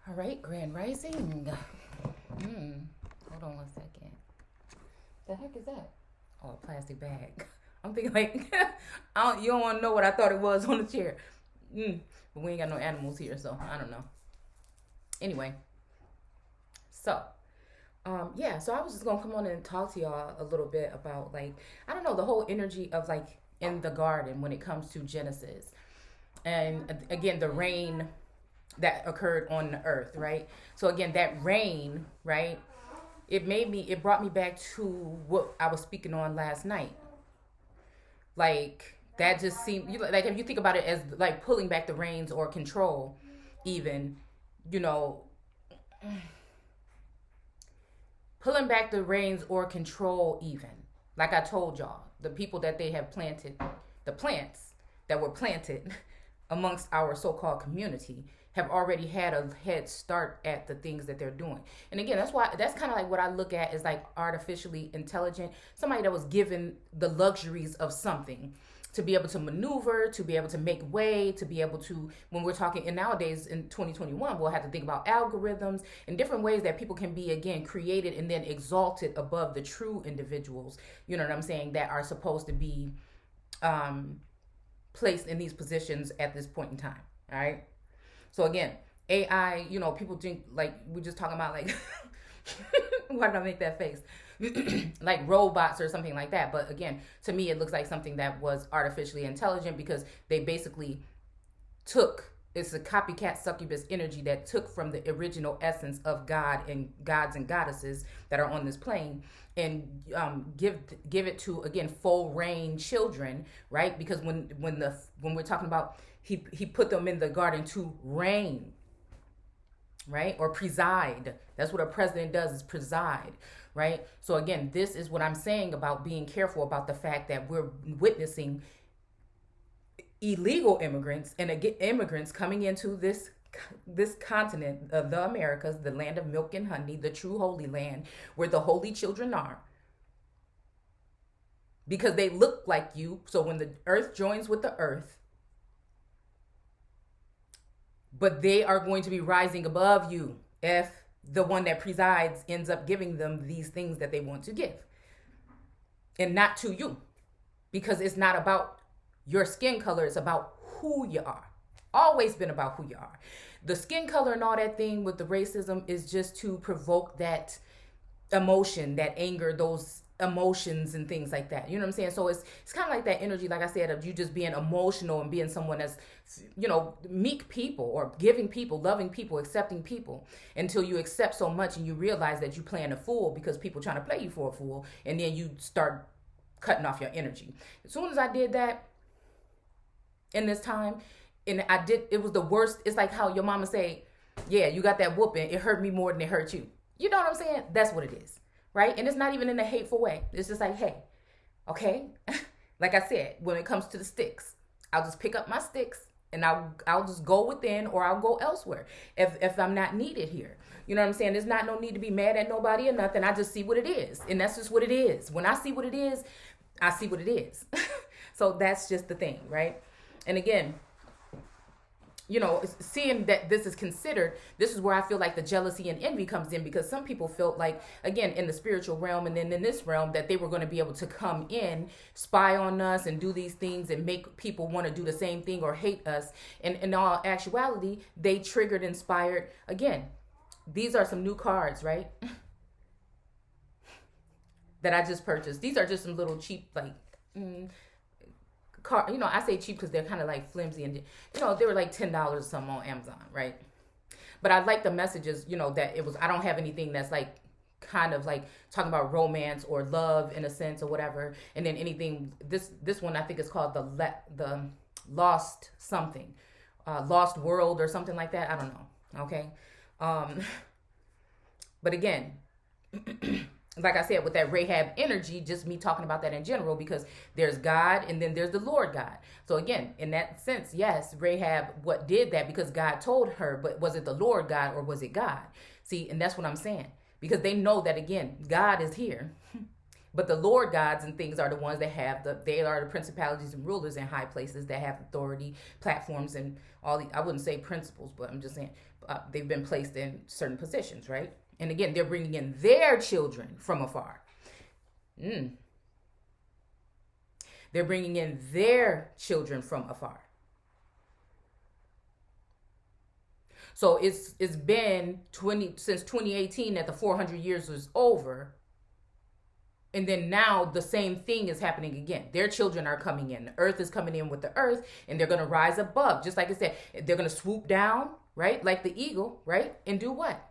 All right, Grand Rising. Hold on one second. The heck is that? Oh, a plastic bag. I'm thinking like, you don't want to know what I thought it was on the chair. But we ain't got no animals here, so I don't know. Anyway, so yeah, so I was just gonna come on and talk to y'all a little bit about like, I don't know, the whole energy of like in the garden when it comes to Genesis. And again, the rain that occurred on the earth, right? So again, that rain, right? It brought me back to what I was speaking on last night. Like that just seemed like if you think about it as like pulling back the reins or control, even, you know, pulling back the reins or control, even. Like I told y'all, the people that they have planted, the plants that were planted amongst our so-called community have already had a head start at the things that they're doing. And again, that's kind of like what I look at as like artificially intelligent, somebody that was given the luxuries of something to be able to maneuver, to be able to make way, to be able to, when we're talking, and nowadays in 2021, we'll have to think about algorithms and different ways that people can be, again, created and then exalted above the true individuals, you know what I'm saying, that are supposed to be placed in these positions at this point in time, all right? So again, AI, people think like we're just talking about like, why did I make that face? Like robots or something like that. But again, to me, it looks like something that was artificially intelligent because they basically it's a copycat succubus energy that took from the original essence of God and gods and goddesses that are on this plane and give it to, again, full reign children, right? Because when we're talking about he put them in the garden to reign, right? Or preside. That's what a president does, is preside, right? So again, this is what I'm saying about being careful about the fact that we're witnessing illegal immigrants and immigrants coming into this continent of the Americas, the land of milk and honey, the true holy land where the holy children are, because they look like you. So when the earth joins with the earth, but they are going to be rising above you if the one that presides ends up giving them these things that they want to give, and not to you, because it's not about your skin color, it's about who you are. Always been about who you are. The skin color and all that thing with the racism is just to provoke that emotion, that anger, those emotions and things like that. You know what I'm saying? So it's kind of like that energy, like I said, of you just being emotional and being someone that's, meek people or giving people, loving people, accepting people, until you accept so much and you realize that you're playing a fool because people trying to play you for a fool, and then you start cutting off your energy. As soon as I did that in this time, and it was the worst. It's like how your mama say, yeah, you got that whooping, it hurt me more than it hurt you. You know what I'm saying? That's what it is, right? And it's not even in a hateful way. It's just like, hey, okay, like I said, when it comes to the sticks, I'll just pick up my sticks and I'll just go within, or I'll go elsewhere if I'm not needed here. You know what I'm saying? There's not no need to be mad at nobody or nothing. I just see what it is, and that's just what it is. When I see what it is, I see what it is. So that's just the thing, right? And again, seeing that this is considered, this is where I feel like the jealousy and envy comes in, because some people felt like, again, in the spiritual realm and then in this realm, that they were going to be able to come in, spy on us and do these things and make people want to do the same thing or hate us. And in all actuality, they triggered, inspired. Again, these are some new cards, right? That I just purchased. These are just some little cheap, like, I say cheap because they're kind of like flimsy, and they were like $10 or something on Amazon, right? But I like the messages, that it was. I don't have anything that's like kind of like talking about romance or love in a sense or whatever. And then anything, this one I think is called the lost something, lost world or something like that. I don't know. Okay, but again. Like I said, with that Rahab energy, just me talking about that in general, because there's God and then there's the Lord God. So again, in that sense, yes, Rahab, what did that because God told her, but was it the Lord God or was it God? See, and that's what I'm saying, because they know that, again, God is here. But the Lord gods and things are the ones that they are the principalities and rulers in high places that have authority, platforms, and all the, I wouldn't say principles, but I'm just saying they've been placed in certain positions, right? And again, they're bringing in their children from afar. They're bringing in their children from afar. So it's been since 2018 that the 400 years was over. And then now the same thing is happening again. Their children are coming in. The earth is coming in with the earth, and they're going to rise above. Just like I said, they're going to swoop down, right? Like the eagle, right? And do what?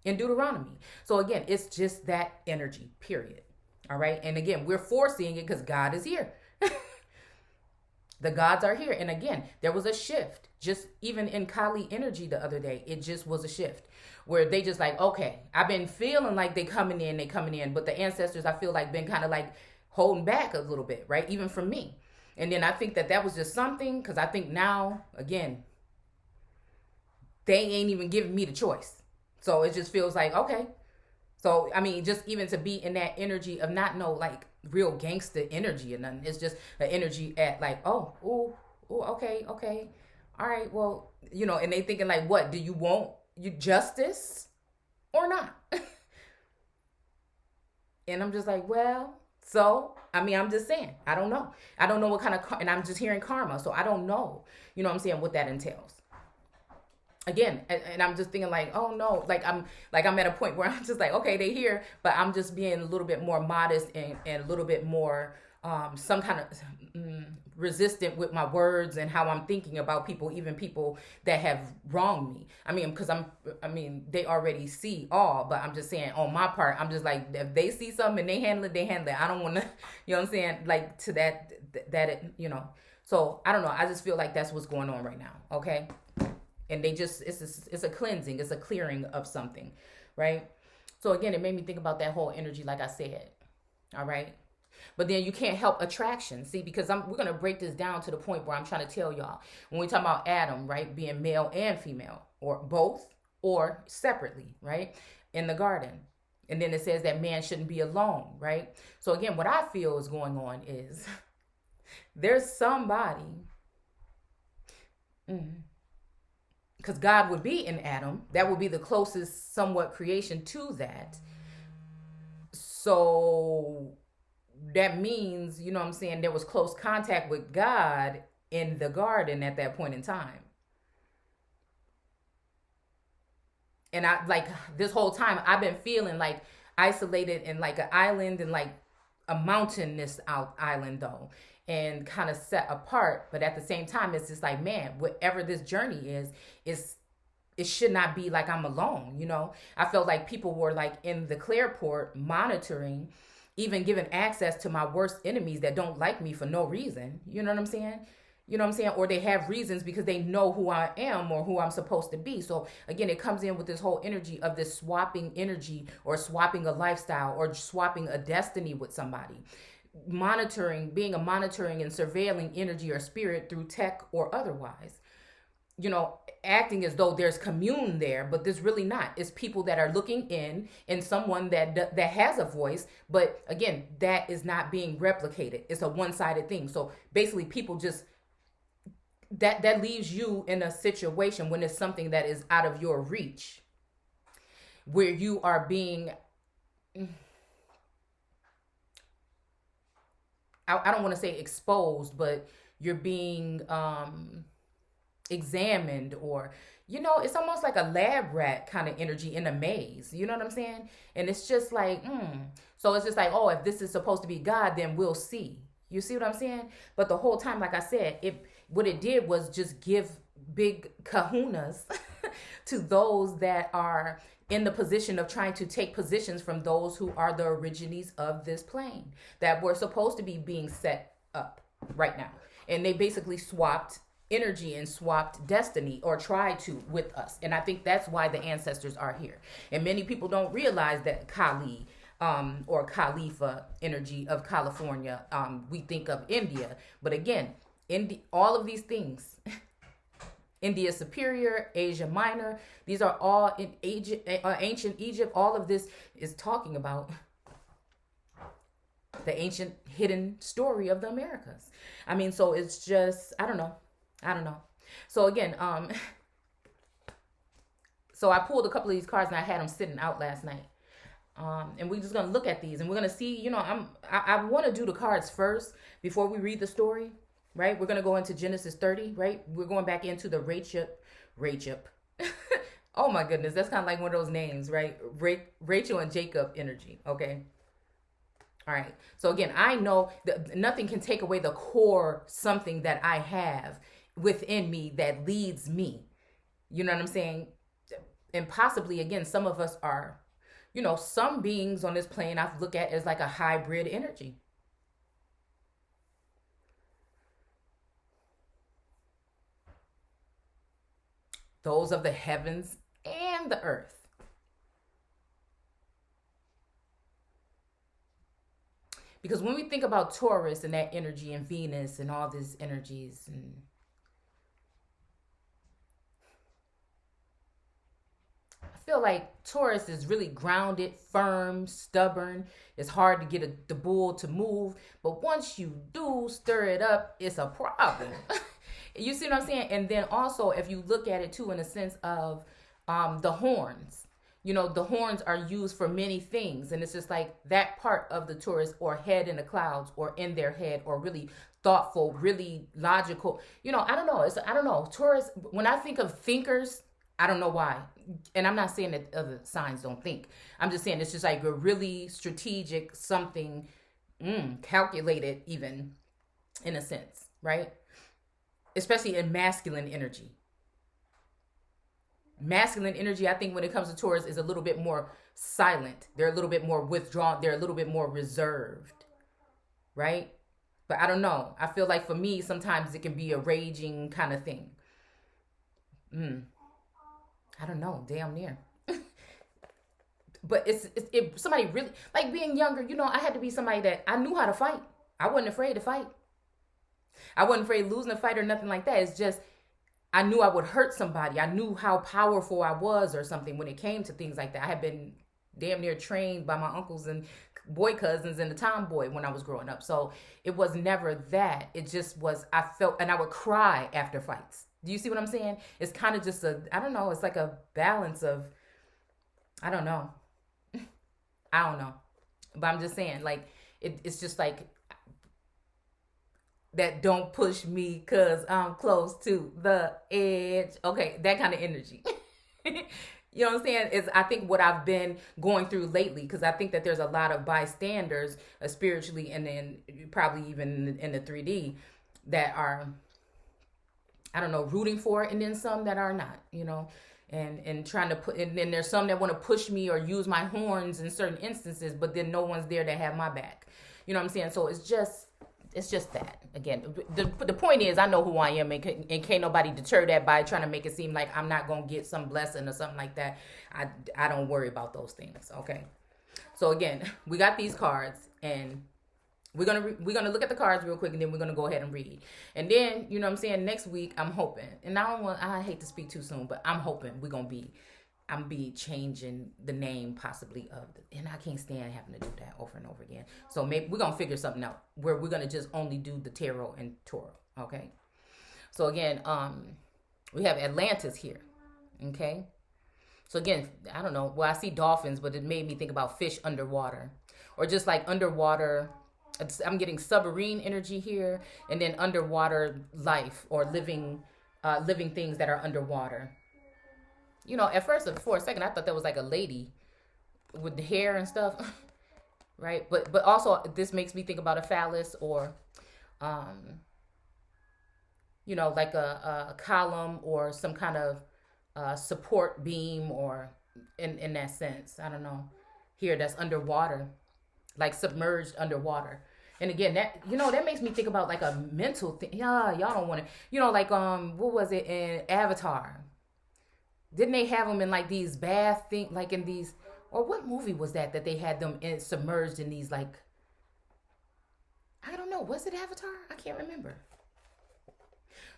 In Deuteronomy. So again, it's just that energy, period. All right. And again, we're foreseeing it because God is here. The gods are here. And again, there was a shift. Just even in Kali energy the other day, it just was a shift where they just like, okay, I've been feeling like they coming in. But the ancestors, I feel like, been kind of like holding back a little bit, right? Even from me. And then I think that was just something, because I think now, again, they ain't even giving me the choice. So it just feels like, okay. So, I mean, just even to be in that energy of not no like real gangster energy or nothing. It's just an energy at like, okay. All right, well, and they thinking like, what, do you want you justice or not? And I'm just like, well, so, I mean, I'm just saying, I don't know. I don't know what kind of, and I'm just hearing karma. So I don't know, what I'm saying, what that entails. Again, and I'm just thinking like, oh no, I'm at a point where I'm just like, okay, they here, but I'm just being a little bit more modest and a little bit more some kind of resistant with my words and how I'm thinking about people, even people that have wronged me. I mean, because they already see all, but I'm just saying on my part, I'm just like, if they see something and they handle it. I don't want to, you know what I'm saying? Like to that, so I don't know. I just feel like that's what's going on right now. Okay. And they just, it's a cleansing, it's a clearing of something, right? So again, it made me think about that whole energy, like I said, all right? But then you can't help attraction, see, because we're going to break this down to the point where I'm trying to tell y'all. When we talk about Adam, right, being male and female, or both, or separately, right, in the garden. And then it says that man shouldn't be alone, right? So again, what I feel is going on is there's somebody... because God would be in Adam. That would be the closest somewhat creation to that. So that means, what I'm saying, there was close contact with God in the garden at that point in time. And I, like, this whole time, I've been feeling like isolated in like an island, and like a mountainous island though, and kind of set apart. But at the same time, it's just like, man, whatever this journey is it should not be like I'm alone. I felt like people were like in the Clearport monitoring, even giving access to my worst enemies that don't like me for no reason. You know what I'm saying? Or they have reasons because they know who I am or who I'm supposed to be. So again, it comes in with this whole energy of this swapping energy, or swapping a lifestyle, or swapping a destiny with somebody. Being a monitoring and surveilling energy or spirit through tech or otherwise. Acting as though there's commune there, but there's really not. It's people that are looking in, and someone that has a voice, but again, that is not being replicated. It's a one-sided thing. So basically, people just that leaves you in a situation when it's something that is out of your reach, where you are being, I don't want to say exposed, but you're being examined, or it's almost like a lab rat kind of energy in a maze. You know what I'm saying? And it's just like, so it's just like, oh, if this is supposed to be God, then we'll see. You see what I'm saying? But the whole time, like I said, what it did was just give big kahunas to those that are in the position of trying to take positions from those who are the origines of this plane that were supposed to be being set up right now. And they basically swapped energy and swapped destiny, or tried to, with us. And I think that's why the ancestors are here. And many people don't realize that Kali or Khalifa energy of California, we think of India. But again, all of these things, India Superior, Asia Minor, these are all in ancient Egypt. All of this is talking about the ancient hidden story of the Americas. I mean, so it's just, I don't know. I don't know. So again, so I pulled a couple of these cards and I had them sitting out last night. And we're just gonna look at these and we're gonna see, you know, I want to do the cards first before we read the story, right? We're gonna go into Genesis 30, right? We're going back into the Rachel. Oh my goodness, that's kind of like one of those names, right? Rachel and Jacob energy, okay? All right. So again, I know that nothing can take away the core something that I have within me that leads me. You know what I'm saying? And possibly, again, some of us are, you know, some beings on this plane I've looked at as like a hybrid energy. Those of the heavens and the earth. Because when we think about Taurus and that energy and Venus and all these energies, and I feel like Taurus is really grounded, firm, stubborn. It's hard to get the bull to move. But once you do stir it up, it's a problem. You see what I'm saying? And then also, if you look at it too in the sense of the horns, you know, the horns are used for many things. And it's just like that part of the Taurus, or head in the clouds, or in their head, or really thoughtful, really logical. You know, I don't know. I don't know. Taurus, when I think of thinkers, I don't know why. And I'm not saying that other signs don't think. I'm just saying it's just like a really strategic, something calculated even in a sense, right? Especially in masculine energy. Masculine energy, I think when it comes to Taurus, is a little bit more silent. They're a little bit more withdrawn. They're a little bit more reserved, right? But I don't know. I feel like for me, sometimes it can be a raging kind of thing. I don't know. Damn near. But it's if somebody really, like being younger, you know, I had to be somebody that I knew how to fight. I wasn't afraid to fight. I wasn't afraid of losing a fight or nothing like that. It's just, I knew I would hurt somebody. I knew how powerful I was or something when it came to things like that. I had been damn near trained by my uncles and boy cousins and the tomboy when I was growing up. So it was never that. It just was, I felt, and I would cry after fights. Do you see what I'm saying? It's kind of just I don't know. It's like a balance of, I don't know. I don't know. But I'm just saying, like, it's just like, that don't push me because I'm close to the edge. Okay, that kind of energy. You know what I'm saying? Is I think what I've been going through lately, because I think that there's a lot of bystanders spiritually, and then probably even in the 3D that are, I don't know, rooting for it, and then some that are not, you know, and trying to put, and then there's some that want to push me or use my horns in certain instances, but then no one's there to have my back. You know what I'm saying? So it's just that. Again, the point is, I know who I am, and can't nobody deter that by trying to make it seem like I'm not going to get some blessing or something like that. I don't worry about those things, okay? So again, we got these cards, and we're gonna look at the cards real quick, and then we're gonna go ahead and read. And then, you know what I'm saying, next week, I'm hoping, and I hate to speak too soon, but I'm hoping I'm be changing the name possibly and I can't stand having to do that over and over again. So maybe we're going to figure something out where we're going to just only do the tarot and Torah. Okay. So again, we have Atlantis here. Okay. So again, I don't know. Well, I see dolphins, but it made me think about fish underwater, or just like underwater. I'm getting submarine energy here, and then underwater life, or living things that are underwater. You know, at first, for a second, I thought that was like a lady with the hair and stuff, right? But also, this makes me think about a phallus, or, you know, like a column, or some kind of support beam, or in that sense. I don't know. Here, that's underwater, like submerged underwater. And again, that, you know, that makes me think about like a mental thing. Yeah, y'all don't want to, you know, like what was it in Avatar? Didn't they have them in like these bath thing, like in these, or what movie was that they had them submerged in these, like, I don't know, was it Avatar? I can't remember.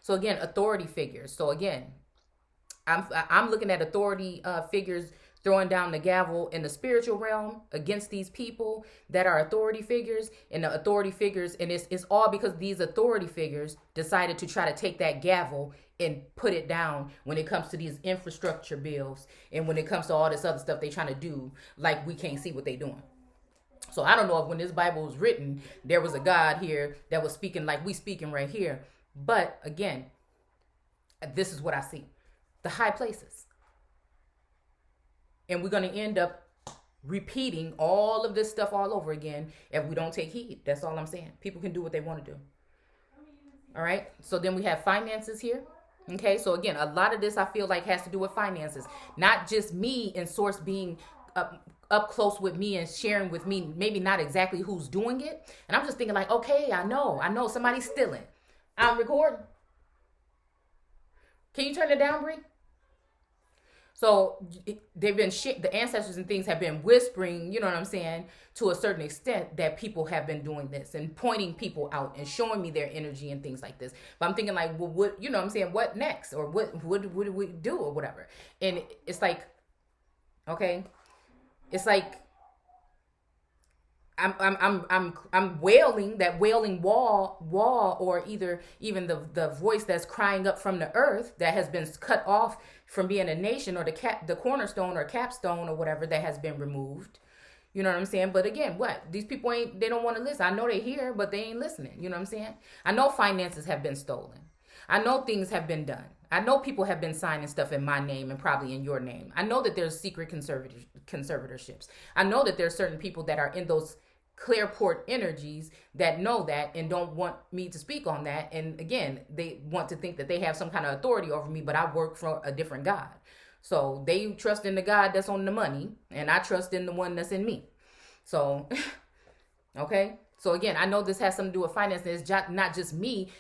So again, authority figures. So again, I'm looking at authority figures throwing down the gavel in the spiritual realm against these people that are authority figures, and the authority figures, and it's all because these authority figures decided to try to take that gavel and put it down when it comes to these infrastructure bills, and when it comes to all this other stuff they trying to do, like we can't see what they doing. So I don't know if when this Bible was written, there was a God here that was speaking like we speaking right here. But again, this is what I see. The high places. And we're going to end up repeating all of this stuff all over again if we don't take heed. That's all I'm saying. People can do what they want to do. All right. So then we have finances here. Okay. So again, a lot of this I feel like has to do with finances. Not just me and Source being up close with me and sharing with me, maybe not exactly who's doing it. And I'm just thinking like, okay, I know somebody's stealing. I'm recording. Can you turn it down, Bree? So they've been the ancestors and things have been whispering, you know what I'm saying, to a certain extent that people have been doing this and pointing people out and showing me their energy and things like this. But I'm thinking like, well, what, you know what I'm saying, what next? Or what do we do or whatever? And it's like, okay, it's like I'm wailing that wailing wall, or either even the voice that's crying up from the earth that has been cut off from being a nation, or the cornerstone or capstone or whatever that has been removed. You know what I'm saying? But again, what? These people they don't want to listen. I know they hear, but they ain't listening. You know what I'm saying? I know finances have been stolen. I know things have been done. I know people have been signing stuff in my name and probably in your name. I know that there's secret conservatorships. I know that there's certain people that are in those Clearport energies that know that and don't want me to speak on that. And again, they want to think that they have some kind of authority over me, but I work for a different God. So they trust in the God that's on the money, and I trust in the one that's in me. So, okay. So again, I know this has something to do with finances. It's not just me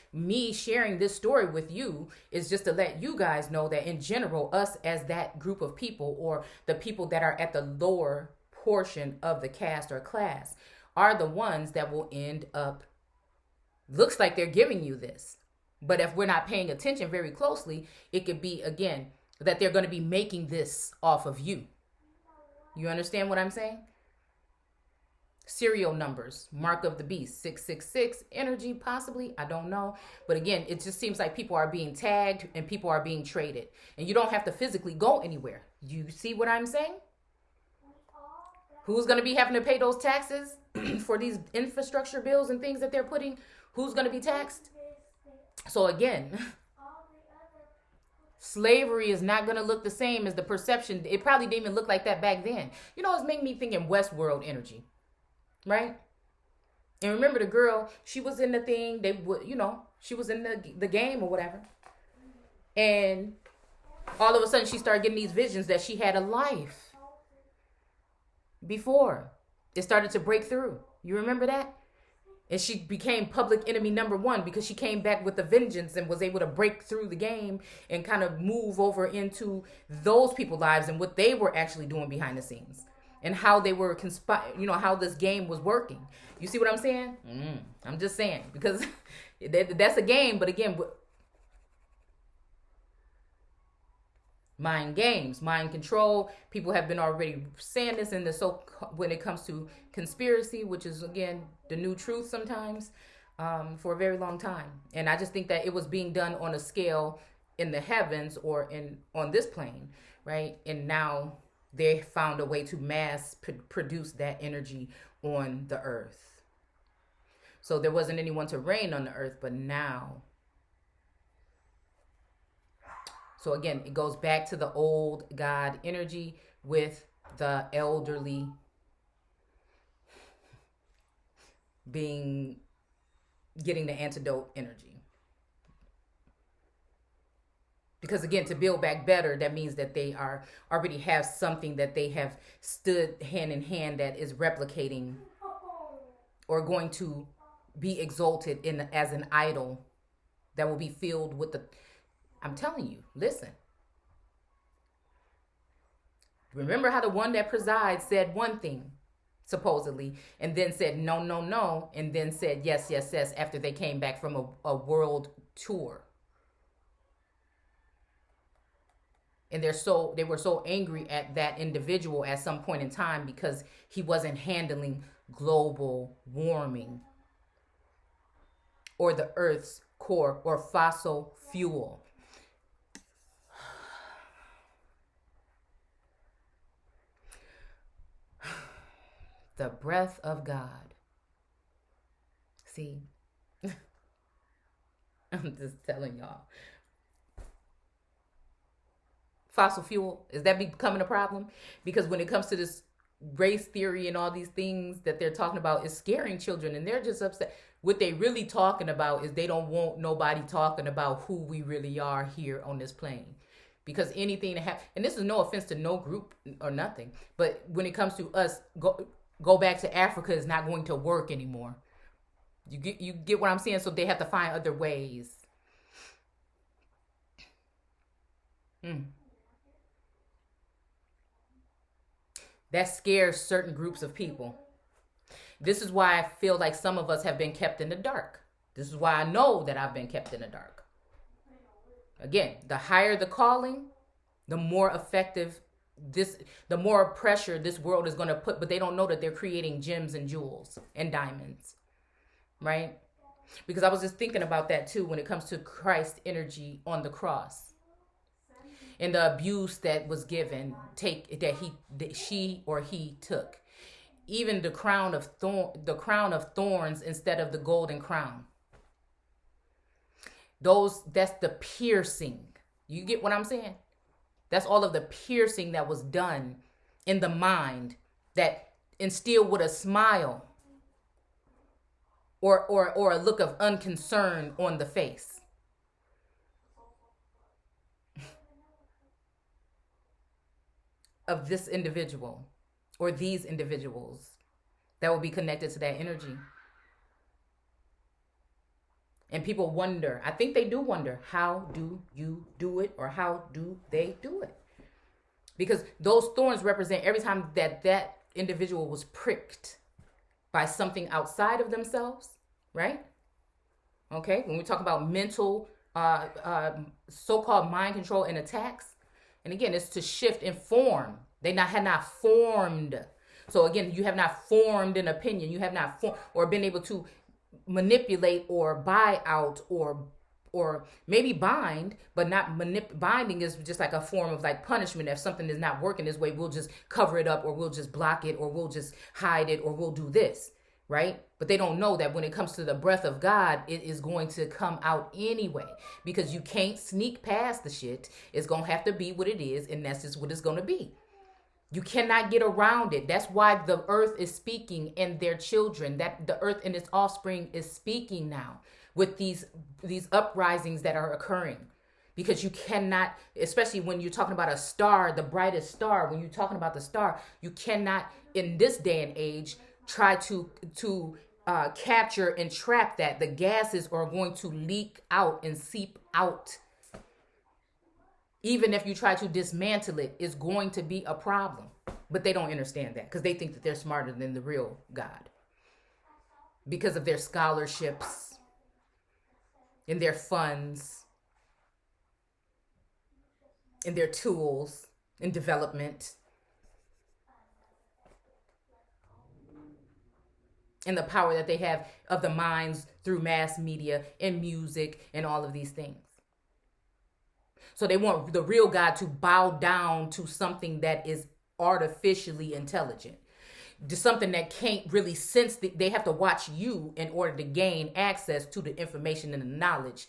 sharing this story with you. Is just to let you guys know that in general, us as that group of people, or the people that are at the lower portion of the caste or class, are the ones that will end up, looks like they're giving you this. But if we're not paying attention very closely, it could be, again, that they're going to be making this off of you. You understand what I'm saying? Serial numbers, mark of the beast, 666, energy, possibly, I don't know. But again, it just seems like people are being tagged and people are being traded. And you don't have to physically go anywhere. You see what I'm saying? Who's going to be having to pay those taxes for these infrastructure bills and things that they're putting? Who's going to be taxed? So again, slavery is not going to look the same as the perception. It probably didn't even look like that back then. You know, it's making me think in Westworld energy, right? And remember the girl, she was in the thing, she was in the game or whatever. And all of a sudden she started getting these visions that she had a life before it started to break through. You remember that? And she became public enemy number one because she came back with a vengeance and was able to break through the game and kind of move over into those people's lives and what they were actually doing behind the scenes and how they were how this game was working. You see what I'm saying? I'm just saying, because that's a game, but again, mind games, mind control. People have been already saying this when it comes to conspiracy, which is again the new truth sometimes, for a very long time. And I just think that it was being done on a scale in the heavens or on this plane, right? And now they found a way to mass produce that energy on the earth. So there wasn't anyone to reign on the earth, but now. So again, it goes back to the old God energy with the elderly getting the antidote energy. Because again, to build back better, that means that they already have something that they have stood hand in hand that is replicating or going to be exalted as an idol that will be filled with I'm telling you, listen. Remember how the one that presides said one thing, supposedly, and then said no, no, no, and then said yes, yes, yes after they came back from a world tour. And they were so angry at that individual at some point in time because he wasn't handling global warming or the earth's core or fossil fuel. The breath of God. See, I'm just telling y'all. Fossil fuel, is that becoming a problem? Because when it comes to this race theory and all these things that they're talking about, is scaring children, and they're just upset. What they really talking about is they don't want nobody talking about who we really are here on this plane. Because anything to have, and this is no offense to no group or nothing, but when it comes to us, go back to Africa is not going to work anymore. You get what I'm saying? So they have to find other ways. That scares certain groups of people. This is why I feel like some of us have been kept in the dark. This is why I know that I've been kept in the dark. Again, the higher the calling, the more effective the more pressure this world is going to put, but they don't know that they're creating gems and jewels and diamonds, right? Because I was just thinking about that too when it comes to Christ's energy on the cross and the abuse that was given, she or he took. Even the crown of thorns instead of the golden crown. That's the piercing. You get what I'm saying? That's all of the piercing that was done in the mind that instilled with a smile or a look of unconcern on the face. Of this individual or these individuals that will be connected to that energy. And people wonder, I think they do wonder, how do you do it, or how do they do it? Because those thorns represent every time that individual was pricked by something outside of themselves, right? Okay, when we talk about mental, so-called mind control and attacks, and again, it's to shift and form. They had not formed. So again, you have not formed an opinion. You have not formed or been able to manipulate or buy out or maybe bind, but not binding is just like a form of like punishment. If something is not working this way, we'll just cover it up, or we'll just block it, or we'll just hide it, or we'll do this, right? But they don't know that when it comes to the breath of God, it is going to come out anyway, because you can't sneak past the shit. It's going to have to be what it is, and that's just what it's going to be. You cannot get around it. That's why the earth is speaking, and their children, that the earth and its offspring is speaking now with these uprisings that are occurring. Because you cannot, especially when you're talking about a star, the brightest star, when you're talking about the star, you cannot in this day and age try to capture and trap that. The gases are going to leak out and seep out. Even if you try to dismantle it, it's going to be a problem. But they don't understand that because they think that they're smarter than the real God. Because of their scholarships and their funds and their tools and development and the power that they have of the minds through mass media and music and all of these things. So they want the real God to bow down to something that is artificially intelligent. To something that can't really sense. They have to watch you in order to gain access to the information and the knowledge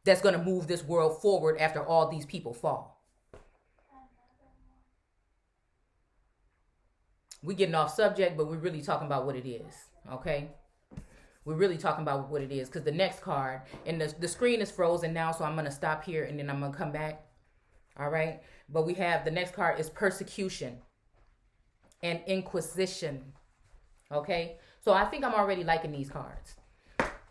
that's going to move this world forward after all these people fall. We're getting off subject, but we're really talking about what it is, okay? We're really talking about what it is, because the next card, and the screen is frozen now, so I'm going to stop here and then I'm going to come back. All right. But we have the next card is persecution and inquisition. Okay. So I think I'm already liking these cards.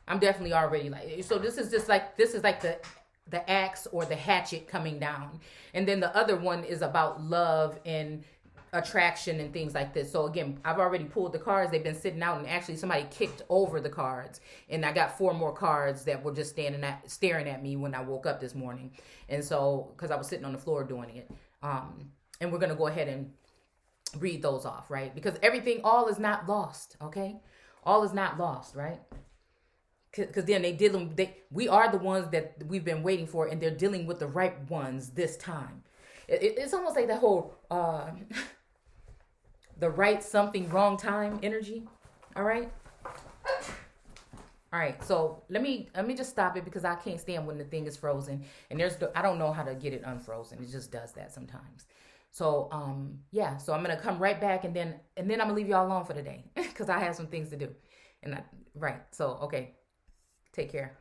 I'm definitely already like. So this is like the axe or the hatchet coming down. And then the other one is about love and attraction and things like this. So again, I've already pulled the cards. They've been sitting out, and actually somebody kicked over the cards, and I got 4 more cards that were just staring at me when I woke up this morning. And so, because I was sitting on the floor doing it, and we're gonna go ahead and read those off, right? Because all is not lost. Okay, all is not lost, right? Because then we are the ones that we've been waiting for, and they're dealing with the right ones this time. It's almost like that whole the right something wrong time energy. All right. All right. So let me just stop it, because I can't stand when the thing is frozen, and I don't know how to get it unfrozen. It just does that sometimes. So yeah. So I'm gonna come right back, and then I'm gonna leave y'all alone for the day because I have some things to do. Right. So okay. Take care.